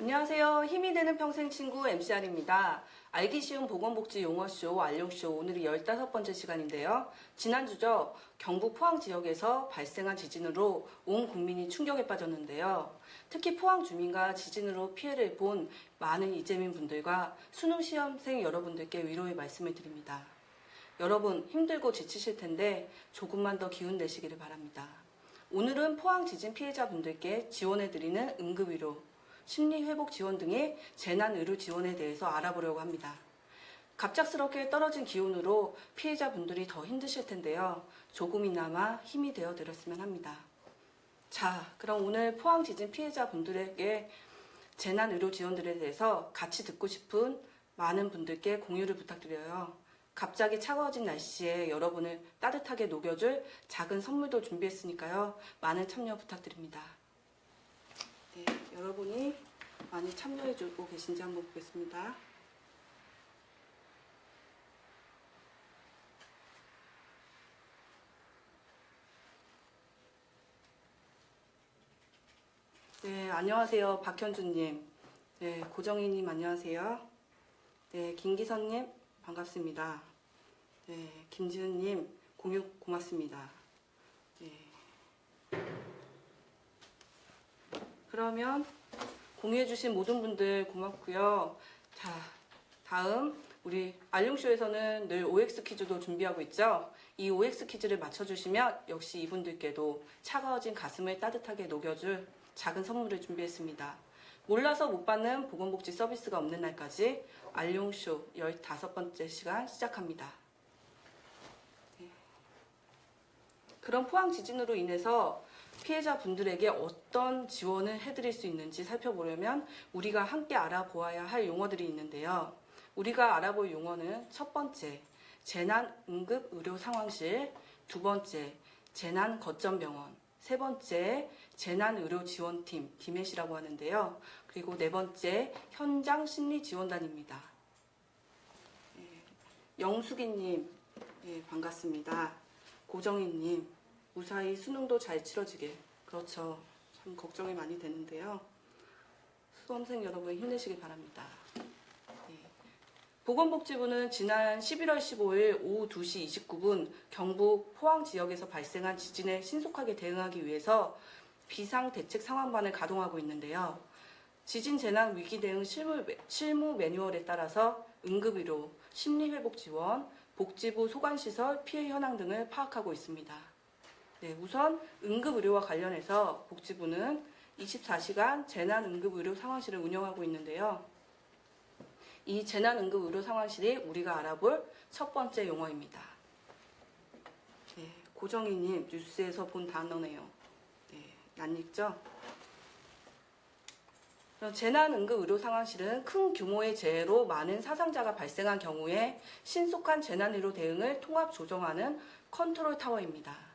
안녕하세요. 힘이 되는 평생 친구 MCR입니다. 알기 쉬운 보건복지 용어쇼, 알용쇼 오늘이 15번째 시간인데요. 지난주죠. 경북 포항 지역에서 발생한 지진으로 온 국민이 충격에 빠졌는데요. 특히 포항 주민과 지진으로 피해를 본 많은 이재민 분들과 수능 시험생 여러분들께 위로의 말씀을 드립니다. 여러분 힘들고 지치실 텐데 조금만 더 기운 내시기를 바랍니다. 오늘은 포항 지진 피해자분들께 지원해드리는 응급위로, 심리회복 지원 등의 재난의료 지원에 대해서 알아보려고 합니다. 갑작스럽게 떨어진 기온으로 피해자분들이 더 힘드실 텐데요. 조금이나마 힘이 되어 드렸으면 합니다. 자, 그럼 오늘 포항 지진 피해자분들에게 재난의료 지원들에 대해서 같이 듣고 싶은 많은 분들께 공유를 부탁드려요. 갑자기 차가워진 날씨에 여러분을 따뜻하게 녹여줄 작은 선물도 준비했으니까요. 많은 참여 부탁드립니다. 네, 여러분이 많이 참여해주고 계신지 한번 보겠습니다. 네, 안녕하세요. 박현주님. 네, 고정희님 안녕하세요. 네, 김기선님 반갑습니다. 네, 김지은님 공유 고맙습니다. 네. 그러면 공유해주신 모든 분들 고맙고요. 자, 다음 우리 알용쇼에서는 늘 OX 퀴즈도 준비하고 있죠. 이 OX 퀴즈를 맞춰주시면 역시 이분들께도 차가워진 가슴을 따뜻하게 녹여줄 작은 선물을 준비했습니다. 몰라서 못 받는 보건복지 서비스가 없는 날까지 알용쇼 15번째 시간 시작합니다. 네. 그럼 포항 지진으로 인해서 피해자분들에게 어떤 지원을 해드릴 수 있는지 살펴보려면 우리가 함께 알아보아야 할 용어들이 있는데요. 우리가 알아볼 용어는 첫 번째, 재난응급의료상황실, 두 번째, 재난거점병원, 세 번째, 재난의료지원팀, 디멧이라고 하는데요. 그리고 네 번째, 현장심리지원단입니다. 네, 영숙이님, 네, 반갑습니다. 고정희님, 무사히 수능도 잘 치러지게. 그렇죠. 참 걱정이 많이 되는데요. 수험생 여러분 힘내시길 바랍니다. 네. 보건복지부는 지난 11월 15일 오후 2시 29분 경북 포항 지역에서 발생한 지진에 신속하게 대응하기 위해서 비상대책상황반을 가동하고 있는데요. 지진 재난 위기 대응 실무 매뉴얼에 따라서 응급의료, 심리회복 지원, 복지부 소관시설 피해 현황 등을 파악하고 있습니다. 네, 우선 응급의료와 관련해서 복지부는 24시간 재난응급의료 상황실을 운영하고 있는데요. 이 재난응급의료 상황실이 우리가 알아볼 첫 번째 용어입니다. 네, 고정희님 뉴스에서 본 단어네요. 네, 낯익죠? 재난응급의료상황실은 큰 규모의 재해로 많은 사상자가 발생한 경우에 신속한 재난의료 대응을 통합 조정하는 컨트롤 타워입니다.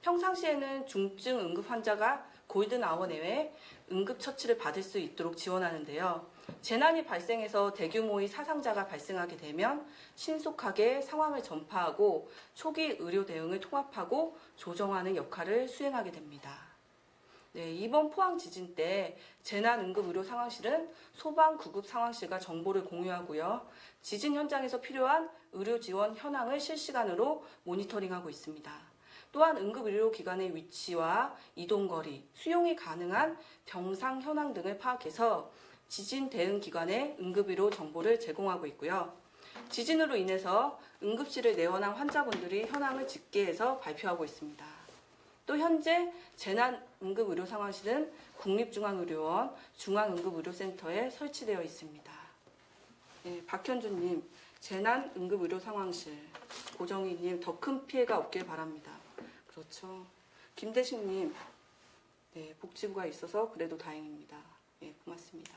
평상시에는 중증 응급 환자가 골든아워 내외 응급처치를 받을 수 있도록 지원하는데요. 재난이 발생해서 대규모의 사상자가 발생하게 되면 신속하게 상황을 전파하고 초기 의료 대응을 통합하고 조정하는 역할을 수행하게 됩니다. 네, 이번 포항 지진 때 재난응급의료상황실은 소방구급상황실과 정보를 공유하고요. 지진 현장에서 필요한 의료 지원 현황을 실시간으로 모니터링하고 있습니다. 또한 응급의료기관의 위치와 이동거리, 수용이 가능한 병상 현황 등을 파악해서 지진 대응 기관에 응급의료 정보를 제공하고 있고요. 지진으로 인해서 응급실을 내원한 환자분들이 현황을 집계해서 발표하고 있습니다. 또 현재 재난응급의료상황실은 국립중앙의료원 중앙응급의료센터에 설치되어 있습니다. 네, 박현주님, 재난응급의료상황실, 고정희님 더 큰 피해가 없길 바랍니다. 그렇죠. 김대식님, 네, 복지부가 있어서 그래도 다행입니다. 네, 고맙습니다.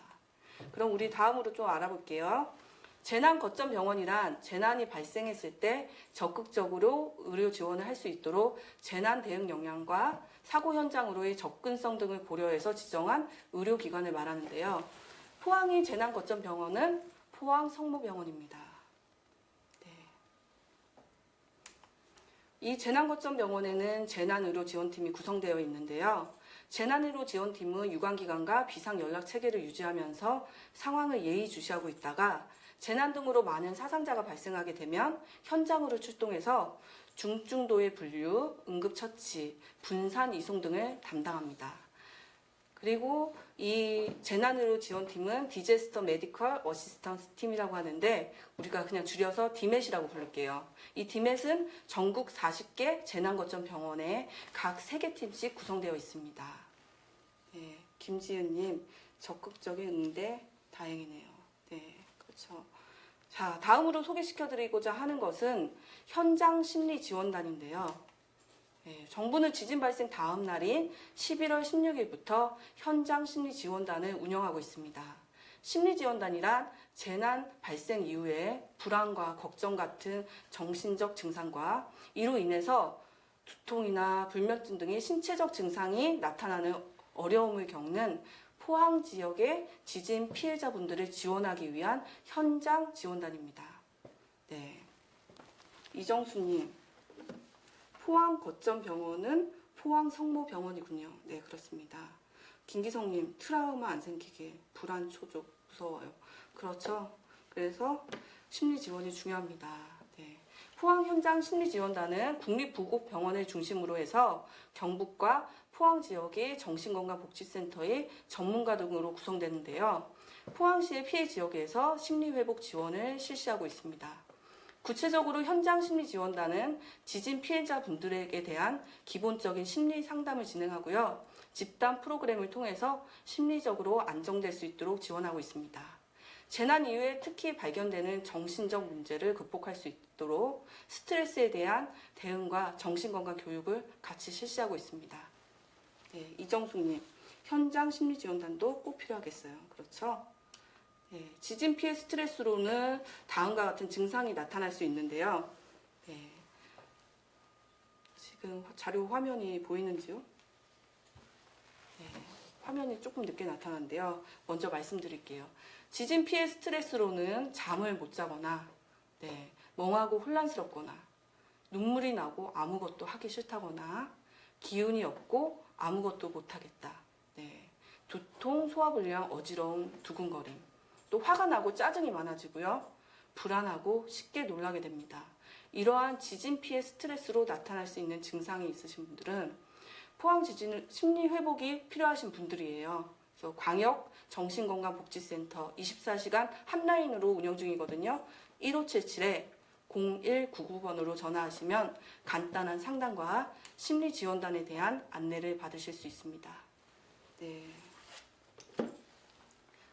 그럼 우리 다음으로 좀 알아볼게요. 재난거점병원이란 재난이 발생했을 때 적극적으로 의료 지원을 할 수 있도록 재난 대응 역량과 사고 현장으로의 접근성 등을 고려해서 지정한 의료기관을 말하는데요. 포항의 재난거점병원은 포항 성모병원입니다. 이 재난거점병원에는 재난의료지원팀이 구성되어 있는데요. 재난의료 지원팀은 유관기관과 비상연락체계를 유지하면서 상황을 예의주시하고 있다가 재난 등으로 많은 사상자가 발생하게 되면 현장으로 출동해서 중증도의 분류, 응급처치, 분산 이송 등을 담당합니다. 그리고 이 재난의료 지원팀은 디제스터 메디컬 어시스턴스 팀이라고 하는데 우리가 그냥 줄여서 디맷이라고 부를게요. 이 디맷은 전국 40개 재난거점 병원에 각 3개 팀씩 구성되어 있습니다. 네, 김지은님 적극적인 응대 다행이네요. 네, 그렇죠. 자, 다음으로 소개시켜드리고자 하는 것은 현장 심리 지원단인데요. 네, 정부는 지진 발생 다음 날인 11월 16일부터 현장 심리 지원단을 운영하고 있습니다. 심리 지원단이란 재난 발생 이후에 불안과 걱정 같은 정신적 증상과 이로 인해서 두통이나 불면증 등의 신체적 증상이 나타나는 어려움을 겪는 포항 지역의 지진 피해자분들을 지원하기 위한 현장 지원단입니다. 네, 이정수님, 포항 거점병원은 포항 성모병원이군요. 네, 그렇습니다. 김기성님, 트라우마 안 생기게 불안 초조 무서워요. 그렇죠. 그래서 심리 지원이 중요합니다. 네. 포항 현장 심리 지원단은 국립부곡병원을 중심으로 해서 경북과 포항 지역의 정신건강복지센터의 전문가 등으로 구성되는데요. 포항시의 피해 지역에서 심리회복 지원을 실시하고 있습니다. 구체적으로 현장 심리 지원단은 지진 피해자분들에게 대한 기본적인 심리 상담을 진행하고요. 집단 프로그램을 통해서 심리적으로 안정될 수 있도록 지원하고 있습니다. 재난 이후에 특히 발견되는 정신적 문제를 극복할 수 있도록 스트레스에 대한 대응과 정신건강 교육을 같이 실시하고 있습니다. 네, 이정숙님, 현장 심리 지원단도 꼭 필요하겠어요. 그렇죠? 네, 지진 피해 스트레스로는 다음과 같은 증상이 나타날 수 있는데요. 네, 지금 자료 화면이 보이는지요? 네, 화면이 조금 늦게 나타나는데요. 먼저 말씀드릴게요. 지진 피해 스트레스로는 잠을 못 자거나, 네, 멍하고 혼란스럽거나, 눈물이 나고 아무것도 하기 싫다거나, 기운이 없고 아무것도 못하겠다. 네, 두통, 소화불량, 어지러움, 두근거림. 또 화가 나고 짜증이 많아지고요. 불안하고 쉽게 놀라게 됩니다. 이러한 지진 피해 스트레스로 나타날 수 있는 증상이 있으신 분들은 포항 지진 심리 회복이 필요하신 분들이에요. 그래서 광역 정신건강복지센터 24시간 핫라인으로 운영 중이거든요. 1577-0199번으로 전화하시면 간단한 상담과 심리 지원단에 대한 안내를 받으실 수 있습니다. 네.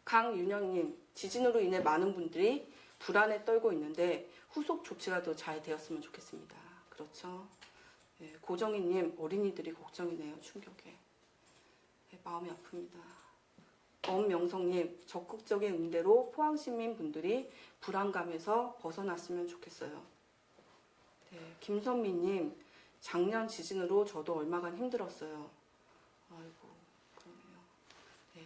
강윤영님, 지진으로 인해 많은 분들이 불안에 떨고 있는데 후속 조치가 더 잘 되었으면 좋겠습니다. 그렇죠. 네, 고정희님, 어린이들이 걱정이네요. 충격에. 네, 마음이 아픕니다. 엄명성님, 적극적인 응대로 포항시민분들이 불안감에서 벗어났으면 좋겠어요. 네, 김선미님, 작년 지진으로 저도 얼마간 힘들었어요. 아이고, 그러네요. 네.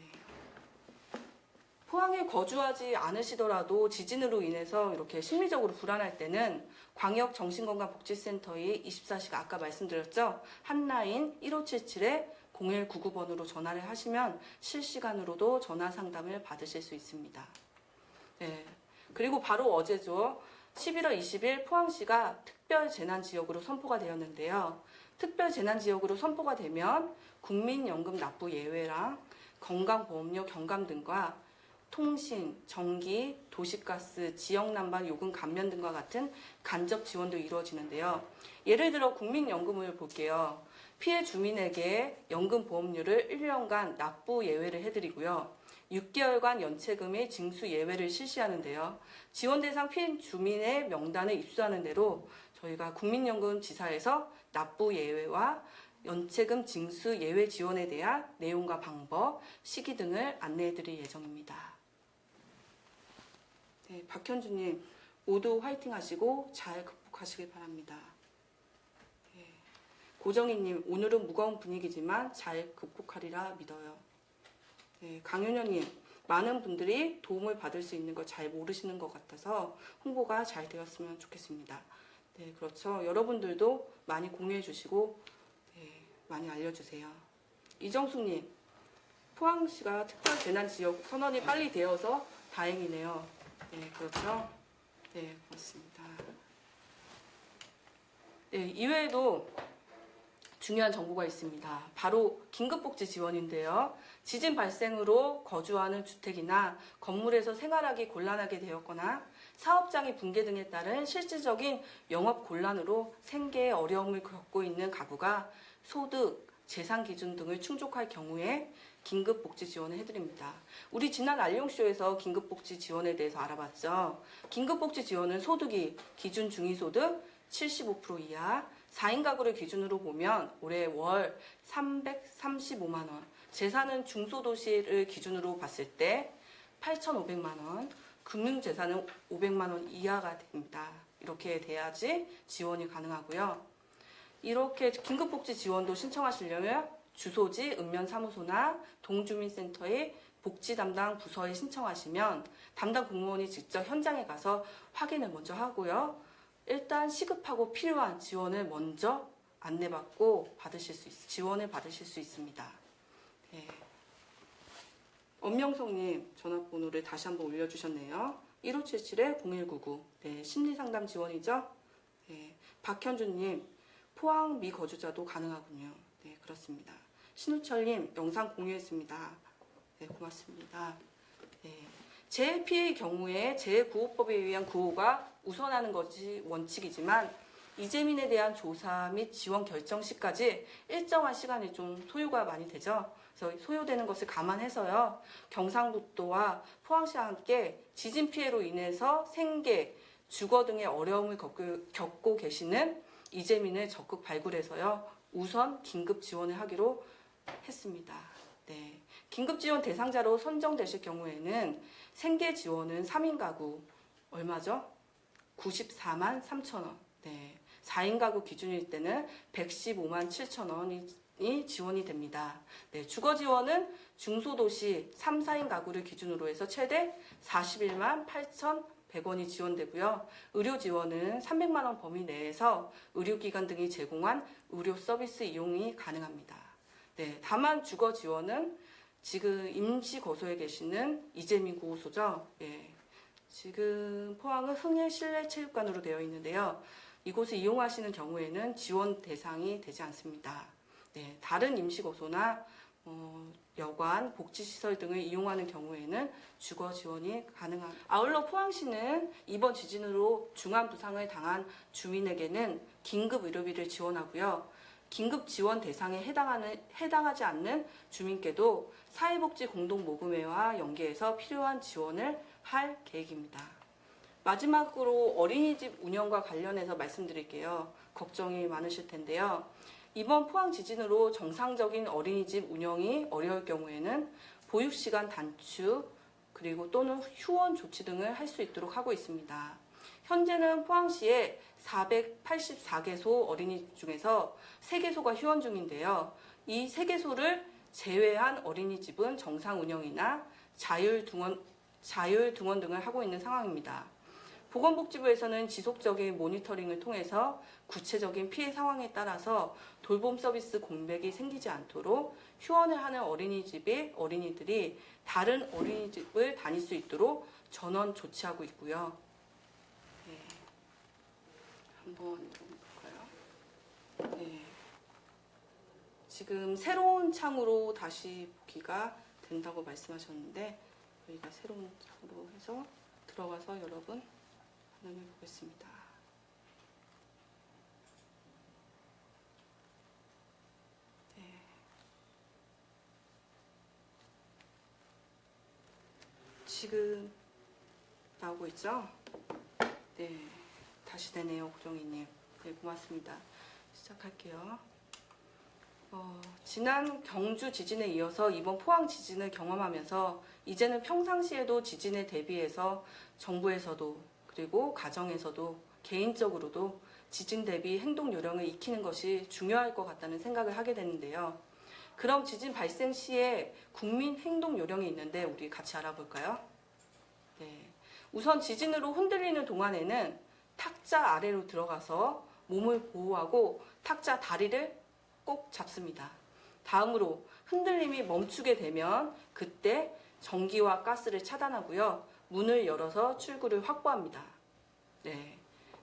포항에 거주하지 않으시더라도 지진으로 인해서 이렇게 심리적으로 불안할 때는 광역정신건강복지센터의 24시간 아까 말씀드렸죠? 핫라인 1577-0199번으로 전화를 하시면 실시간으로도 전화 상담을 받으실 수 있습니다. 네. 그리고 바로 어제죠. 11월 20일 포항시가 특별재난지역으로 선포가 되었는데요. 특별재난지역으로 선포가 되면 국민연금 납부 예외랑 건강보험료 경감 등과 통신, 전기, 도시가스, 지역난방 요금 감면 등과 같은 간접 지원도 이루어지는데요. 예를 들어 국민연금을 볼게요. 피해 주민에게 연금보험료를 1년간 납부 예외를 해드리고요. 6개월간 연체금의 징수 예외를 실시하는데요. 지원 대상 피해 주민의 명단을 입수하는 대로 저희가 국민연금 지사에서 납부 예외와 연체금 징수 예외 지원에 대한 내용과 방법, 시기 등을 안내해드릴 예정입니다. 네, 박현주님, 모두 화이팅 하시고 잘 극복하시길 바랍니다. 네, 고정희님, 오늘은 무거운 분위기지만 잘 극복하리라 믿어요. 네, 강윤현님, 많은 분들이 도움을 받을 수 있는 걸 잘 모르시는 것 같아서 홍보가 잘 되었으면 좋겠습니다. 네, 그렇죠. 여러분들도 많이 공유해 주시고 네, 많이 알려주세요. 이정숙님, 포항시가 특별재난지역 선언이 빨리 되어서 다행이네요. 네, 그렇죠. 네, 고맙습니다. 네, 이외에도 중요한 정보가 있습니다. 바로 긴급복지 지원인데요. 지진 발생으로 거주하는 주택이나 건물에서 생활하기 곤란하게 되었거나 사업장이 붕괴 등에 따른 실질적인 영업 곤란으로 생계에 어려움을 겪고 있는 가구가 소득, 재산 기준 등을 충족할 경우에 긴급복지 지원을 해드립니다. 우리 지난 알용쇼에서 긴급복지 지원에 대해서 알아봤죠. 긴급복지 지원은 소득이 기준 중위소득 75% 이하, 4인 가구를 기준으로 보면 올해 월 335만 원, 재산은 중소도시를 기준으로 봤을 때 8,500만 원, 금융재산은 500만 원 이하가 됩니다. 이렇게 돼야지 지원이 가능하고요. 이렇게 긴급복지 지원도 신청하시려면 주소지 읍면사무소나 동주민센터의 복지 담당 부서에 신청하시면 담당 공무원이 직접 현장에 가서 확인을 먼저 하고요. 일단 시급하고 필요한 지원을 먼저 안내받고 지원을 받으실 수 있습니다. 네. 엄명성님 전화번호를 다시 한번 올려주셨네요. 1577-0199. 네, 심리상담 지원이죠. 네. 박현주님, 포항 미거주자도 가능하군요. 네, 그렇습니다. 신우철님, 영상 공유했습니다. 네, 고맙습니다. 네. 재해 피해의 경우에 재해구호법에 의한 구호가 우선하는 것이 원칙이지만 이재민에 대한 조사 및 지원 결정 시까지 일정한 시간이 좀 소요가 많이 되죠. 그래서 소요되는 것을 감안해서요. 경상북도와 포항시와 함께 지진 피해로 인해서 생계, 주거 등의 어려움을 겪고 계시는 이재민을 적극 발굴해서요. 우선 긴급 지원을 하기로 했습니다. 네. 긴급 지원 대상자로 선정되실 경우에는 생계 지원은 3인 가구 얼마죠? 94만 3천 원. 네. 4인 가구 기준일 때는 115만 7천 원이 지원이 됩니다. 네. 주거 지원은 중소도시 3, 4인 가구를 기준으로 해서 최대 41만 8,100원이 지원되고요. 의료 지원은 300만 원 범위 내에서 의료기관 등이 제공한 의료 서비스 이용이 가능합니다. 네. 다만 주거 지원은 지금 임시 거소에 계시는 이재민 구호소죠. 예. 지금 포항은 흥해 실내체육관으로 되어 있는데요. 이곳을 이용하시는 경우에는 지원 대상이 되지 않습니다. 네, 다른 임시 거소나 여관, 복지시설 등을 이용하는 경우에는 주거 지원이 가능합니다. 아울러 포항시는 이번 지진으로 중한 부상을 당한 주민에게는 긴급 의료비를 지원하고요. 긴급 지원 대상에 해당하지 않는 주민께도 사회복지 공동모금회와 연계해서 필요한 지원을 할 계획입니다. 마지막으로 어린이집 운영과 관련해서 말씀드릴게요. 걱정이 많으실 텐데요. 이번 포항 지진으로 정상적인 어린이집 운영이 어려울 경우에는 보육시간 단축 그리고 또는 휴원 조치 등을 할 수 있도록 하고 있습니다. 현재는 포항시에 484개소 어린이집 중에서 3개소가 휴원 중인데요. 이 3개소를 제외한 어린이집은 정상 운영이나 자율 등원 등을 하고 있는 상황입니다. 보건복지부에서는 지속적인 모니터링을 통해서 구체적인 피해 상황에 따라서 돌봄 서비스 공백이 생기지 않도록 휴원을 하는 어린이들이 다른 어린이집을 다닐 수 있도록 전원 조치하고 있고요. 네. 한번 볼까요? 네. 지금 새로운 창으로 다시 보기가 된다고 말씀하셨는데 저희가 새로운 창으로 해서 들어가서 여러분 반영해 보겠습니다. 네. 지금 나오고 있죠? 네. 다시 되네요, 고정희님. 네, 고맙습니다. 시작할게요. 지난 경주 지진에 이어서 이번 포항 지진을 경험하면서 이제는 평상시에도 지진에 대비해서 정부에서도 그리고 가정에서도 개인적으로도 지진 대비 행동 요령을 익히는 것이 중요할 것 같다는 생각을 하게 되는데요. 그럼 지진 발생 시에 국민 행동 요령이 있는데 우리 같이 알아볼까요? 네. 우선 지진으로 흔들리는 동안에는 탁자 아래로 들어가서 몸을 보호하고 탁자 다리를 꼭 잡습니다. 다음으로 흔들림이 멈추게 되면 그때 전기와 가스를 차단하고요. 문을 열어서 출구를 확보합니다. 네.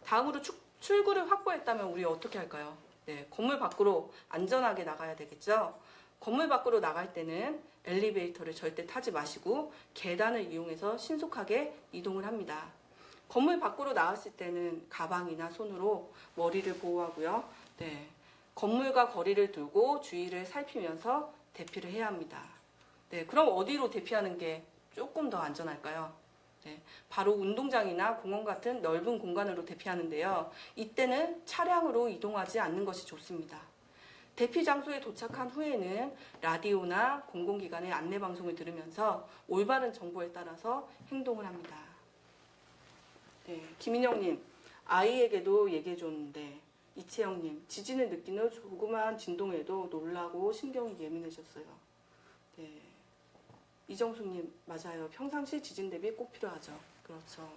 다음으로 출구를 확보했다면 우리 어떻게 할까요? 네. 건물 밖으로 안전하게 나가야 되겠죠? 건물 밖으로 나갈 때는 엘리베이터를 절대 타지 마시고 계단을 이용해서 신속하게 이동을 합니다. 건물 밖으로 나왔을 때는 가방이나 손으로 머리를 보호하고요. 네. 건물과 거리를 두고 주위를 살피면서 대피를 해야 합니다. 네. 그럼 어디로 대피하는 게 조금 더 안전할까요? 네. 바로 운동장이나 공원 같은 넓은 공간으로 대피하는데요. 이때는 차량으로 이동하지 않는 것이 좋습니다. 대피 장소에 도착한 후에는 라디오나 공공기관의 안내방송을 들으면서 올바른 정보에 따라서 행동을 합니다. 네, 김인영님, 아이에게도 얘기해줬는데, 이채영님, 지진을 느끼는 조그만 진동에도 놀라고 신경이 예민해졌어요. 네, 이정숙님, 맞아요. 평상시 지진 대비 꼭 필요하죠. 그렇죠.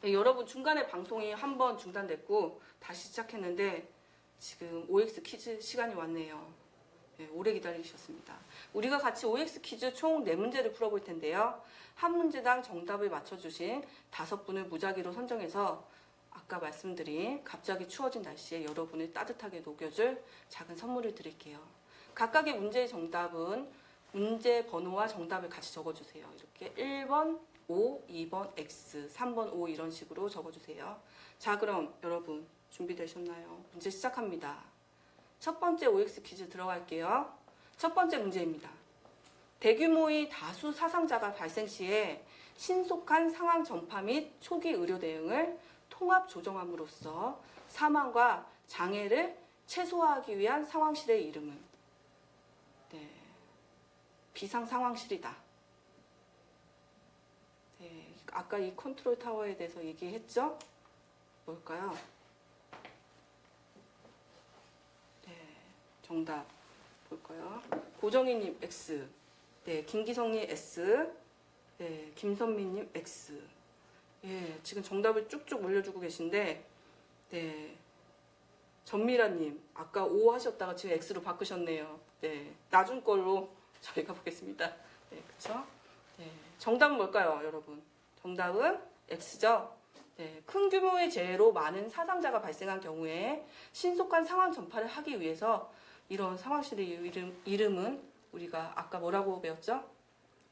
네, 여러분, 중간에 방송이 한번 중단됐고, 다시 시작했는데, 지금 OX 퀴즈 시간이 왔네요. 네, 오래 기다리셨습니다. 우리가 같이 OX 퀴즈 총 4문제를 풀어볼 텐데요. 한 문제당 정답을 맞춰주신 5분을 무작위로 선정해서 아까 말씀드린 갑자기 추워진 날씨에 여러분을 따뜻하게 녹여줄 작은 선물을 드릴게요. 각각의 문제의 정답은 문제 번호와 정답을 같이 적어주세요. 이렇게 1번 O, 2번 X, 3번 O 이런 식으로 적어주세요. 자, 그럼 여러분 준비되셨나요? 문제 시작합니다. 첫 번째 OX 퀴즈 들어갈게요. 첫 번째 문제입니다. 대규모의 다수 사상자가 발생 시에 신속한 상황 전파 및 초기 의료 대응을 통합 조정함으로써 사망과 장애를 최소화하기 위한 상황실의 이름은 네, 비상 상황실이다. 네, 아까 이 컨트롤 타워에 대해서 얘기했죠? 뭘까요? 정답 볼까요? 고정희님 X, 네, 김기성님 S, 네, 김선미님 X. 예, 지금 정답을 쭉쭉 올려주고 계신데, 네, 전미라님 아까 O 하셨다가 지금 X로 바꾸셨네요. 네, 나중 걸로 저희가 보겠습니다. 네, 그렇죠? 네, 정답은 뭘까요, 여러분? 정답은 X죠. 네, 큰 규모의 재해로 많은 사상자가 발생한 경우에 신속한 상황 전파를 하기 위해서 이런 상황실의 이름은 우리가 아까 뭐라고 배웠죠?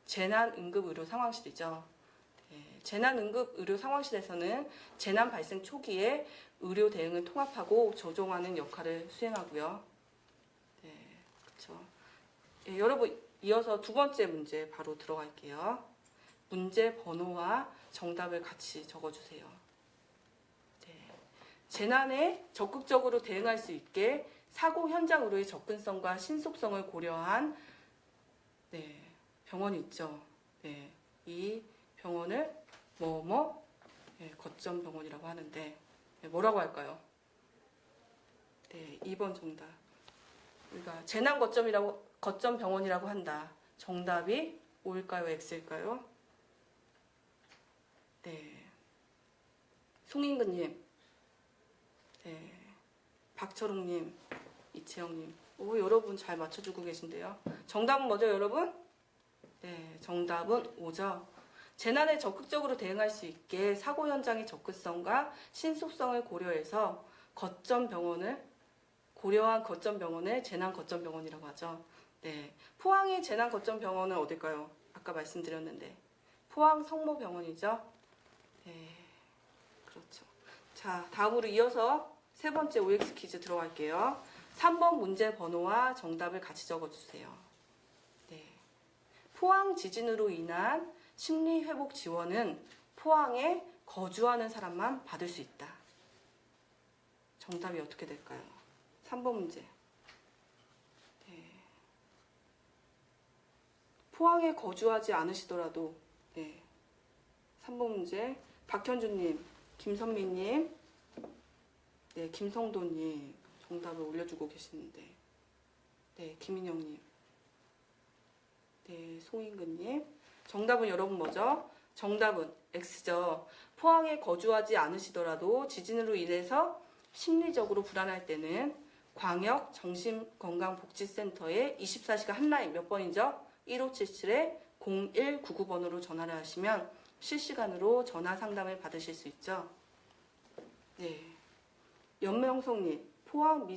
재난응급의료 상황실이죠. 네, 재난응급의료 상황실에서는 재난 발생 초기에 의료 대응을 통합하고 조정하는 역할을 수행하고요. 네, 그렇죠. 네, 여러분 이어서 두 번째 문제 바로 들어갈게요. 문제 번호와 정답을 같이 적어주세요. 네, 재난에 적극적으로 대응할 수 있게 사고 현장으로의 접근성과 신속성을 고려한 네, 병원이 있죠. 네, 이 병원을 네, 거점 병원이라고 하는데 네, 뭐라고 할까요? 네, 2번 정답. 우리가 재난 거점 병원이라고 한다. 정답이 O일까요? X일까요? 네, 송인근님, 네, 박철웅님, 이채영님. 오, 여러분 잘 맞춰주고 계신데요. 정답은 뭐죠, 여러분? 네, 정답은 O죠. 재난에 적극적으로 대응할 수 있게 사고 현장의 접근성과 신속성을 고려해서 고려한 거점 병원을 재난 거점 병원이라고 하죠. 네, 포항의 재난 거점 병원은 어딜까요? 아까 말씀드렸는데 포항 성모병원이죠. 네, 그렇죠. 자, 다음으로 이어서 세 번째 OX 퀴즈 들어갈게요. 3번 문제 번호와 정답을 같이 적어주세요. 네. 포항 지진으로 인한 심리회복 지원은 포항에 거주하는 사람만 받을 수 있다. 정답이 어떻게 될까요? 3번 문제. 네. 포항에 거주하지 않으시더라도 네. 3번 문제. 박현주님, 김선미님, 네, 김성도님 정답을 올려주고 계시는데, 네, 김인영님, 네, 송인근님. 정답은 여러분 뭐죠? 정답은 X죠. 포항에 거주하지 않으시더라도 지진으로 인해서 심리적으로 불안할 때는 광역 정신건강복지센터에 24시간 한라인 몇 번이죠? 1577-0199번으로 전화를 하시면 실시간으로 전화 상담을 받으실 수 있죠. 네. 연명성님, 포항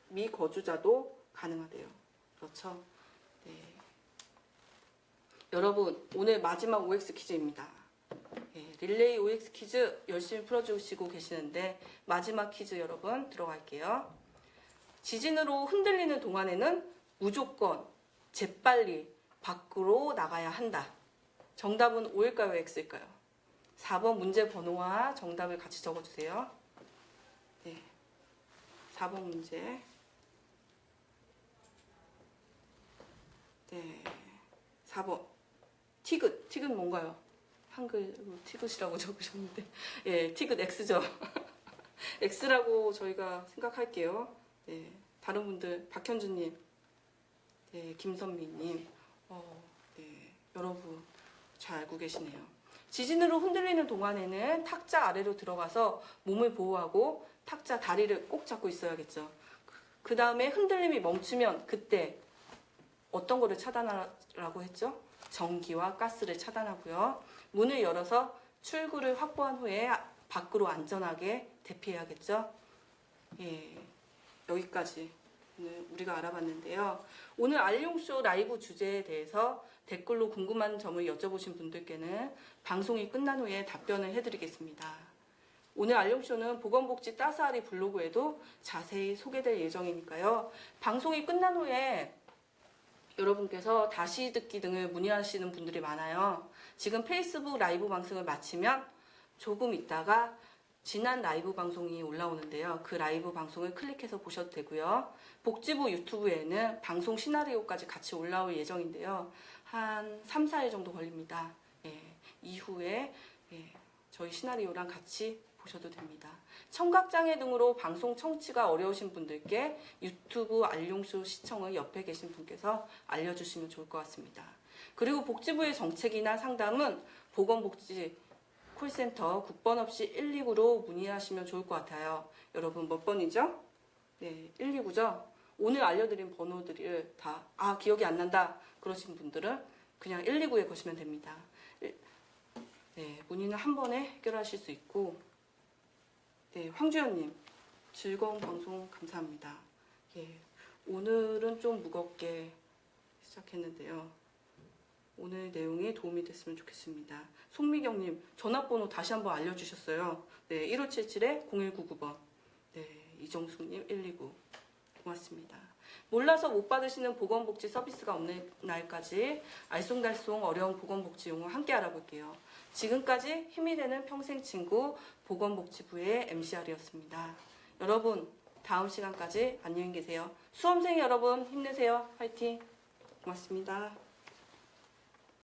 미거주자도 가능하대요. 그렇죠. 네. 여러분, 오늘 마지막 OX 퀴즈입니다. 네, 릴레이 OX 퀴즈 열심히 풀어주시고 계시는데 마지막 퀴즈 여러분 들어갈게요. 지진으로 흔들리는 동안에는 무조건 재빨리 밖으로 나가야 한다. 정답은 O일까요? X일까요? 4번 문제 번호와 정답을 같이 적어주세요. 네, 4번 문제. 네, 4번. 티귿 뭔가요? 한글로 티귿이라고 적으셨는데, 예, 티귿 X죠. X라고 저희가 생각할게요. 네, 다른 분들, 박현주님, 네, 김선미님, 네, 여러분 잘 알고 계시네요. 지진으로 흔들리는 동안에는 탁자 아래로 들어가서 몸을 보호하고 탁자 다리를 꼭 잡고 있어야겠죠. 그 다음에 흔들림이 멈추면 그때 어떤 거를 차단하라고 했죠? 전기와 가스를 차단하고요. 문을 열어서 출구를 확보한 후에 밖으로 안전하게 대피해야겠죠. 예, 여기까지 오늘 우리가 알아봤는데요. 오늘 알용쇼 라이브 주제에 대해서 댓글로 궁금한 점을 여쭤보신 분들께는 방송이 끝난 후에 답변을 해드리겠습니다. 오늘 알용쇼는 보건복지 따스아리 블로그에도 자세히 소개될 예정이니까요. 방송이 끝난 후에 여러분께서 다시 듣기 등을 문의하시는 분들이 많아요. 지금 페이스북 라이브 방송을 마치면 조금 있다가 지난 라이브 방송이 올라오는데요. 그 라이브 방송을 클릭해서 보셔도 되고요. 복지부 유튜브에는 방송 시나리오까지 같이 올라올 예정인데요. 한 3, 4일 정도 걸립니다. 예, 이후에 저희 시나리오랑 같이 보셔도 됩니다. 청각장애 등으로 방송 청취가 어려우신 분들께 유튜브 알용쇼 시청을 옆에 계신 분께서 알려주시면 좋을 것 같습니다. 그리고 복지부의 정책이나 상담은 보건복지 콜센터 국번 없이 129로 문의하시면 좋을 것 같아요. 여러분 몇 번이죠? 네, 129죠? 오늘 알려드린 번호들을 다 기억이 안 난다 그러신 분들은 그냥 129에 거시면 됩니다. 네, 문의는 한 번에 해결하실 수 있고 네, 황주연님 즐거운 방송 감사합니다. 예, 오늘은 좀 무겁게 시작했는데요. 오늘 내용이 도움이 됐으면 좋겠습니다. 송미경님 전화번호 다시 한번 알려주셨어요. 네, 1577-0199번. 네, 이정숙님 129. 고맙습니다. 몰라서 못 받으시는 보건복지 서비스가 없는 날까지 알쏭달쏭 어려운 보건복지 용어 함께 알아볼게요. 지금까지 힘이 되는 평생친구 보건복지부의 MCR이었습니다. 여러분 다음 시간까지 안녕히 계세요. 수험생 여러분 힘내세요. 화이팅! 고맙습니다.